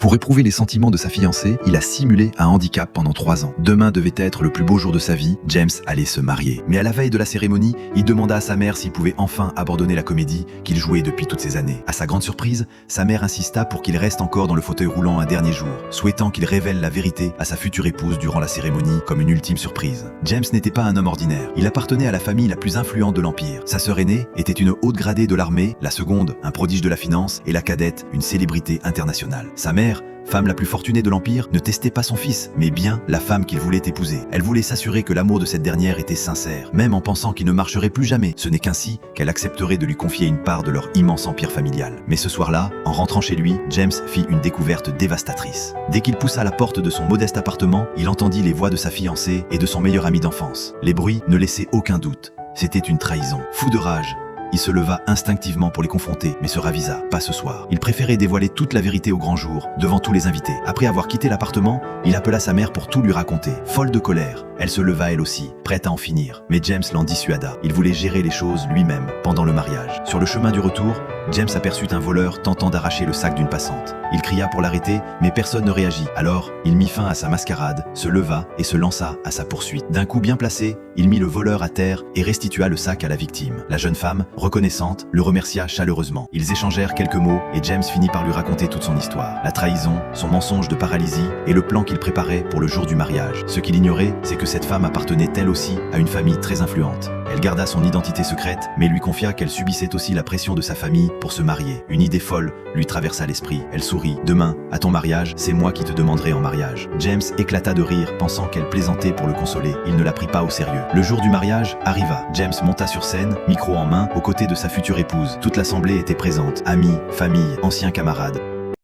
Pour éprouver les sentiments de sa fiancée, il a simulé un handicap pendant 3 ans. Demain devait être le plus beau jour de sa vie, James allait se marier. Mais à la veille de la cérémonie, il demanda à sa mère s'il pouvait enfin abandonner la comédie qu'il jouait depuis toutes ces années. À sa grande surprise, sa mère insista pour qu'il reste encore dans le fauteuil roulant un dernier jour, souhaitant qu'il révèle la vérité à sa future épouse durant la cérémonie comme une ultime surprise. James n'était pas un homme ordinaire. Il appartenait à la famille la plus influente de l'Empire. Sa sœur aînée était une haute gradée de l'armée, la seconde, un prodige de la finance, et la cadette, une célébrité internationale. Sa mère, femme la plus fortunée de l'Empire, ne testait pas son fils, mais bien la femme qu'il voulait épouser. Elle voulait s'assurer que l'amour de cette dernière était sincère, même en pensant qu'il ne marcherait plus jamais. Ce n'est qu'ainsi qu'elle accepterait de lui confier une part de leur immense empire familial. Mais ce soir-là, en rentrant chez lui, James fit une découverte dévastatrice. Dès qu'il poussa la porte de son modeste appartement, il entendit les voix de sa fiancée et de son meilleur ami d'enfance. Les bruits ne laissaient aucun doute. C'était une trahison. Fou de rage, il se leva instinctivement pour les confronter, mais se ravisa. Pas ce soir. Il préférait dévoiler toute la vérité au grand jour, devant tous les invités. Après avoir quitté l'appartement, il appela sa mère pour tout lui raconter. Folle de colère, elle se leva elle aussi, prête à en finir. Mais James l'en dissuada. Il voulait gérer les choses lui-même pendant le mariage. Sur le chemin du retour, James aperçut un voleur tentant d'arracher le sac d'une passante. Il cria pour l'arrêter, mais personne ne réagit. Alors, il mit fin à sa mascarade, se leva et se lança à sa poursuite. D'un coup bien placé, il mit le voleur à terre et restitua le sac à la victime. La jeune femme, reconnaissante, le remercia chaleureusement. Ils échangèrent quelques mots et James finit par lui raconter toute son histoire. La trahison, son mensonge de paralysie et le plan qu'il préparait pour le jour du mariage. Ce qu'il ignorait, c'est que cette femme appartenait elle aussi à une famille très influente. Elle garda son identité secrète, mais lui confia qu'elle subissait aussi la pression de sa famille pour se marier. Une idée folle lui traversa l'esprit. Elle sourit. « Demain, à ton mariage, c'est moi qui te demanderai en mariage. » James éclata de rire, pensant qu'elle plaisantait pour le consoler. Il ne la prit pas au sérieux. Le jour du mariage arriva. James monta sur scène, micro en main, aux côtés de sa future épouse. Toute l'assemblée était présente. Amis, famille, anciens camarades.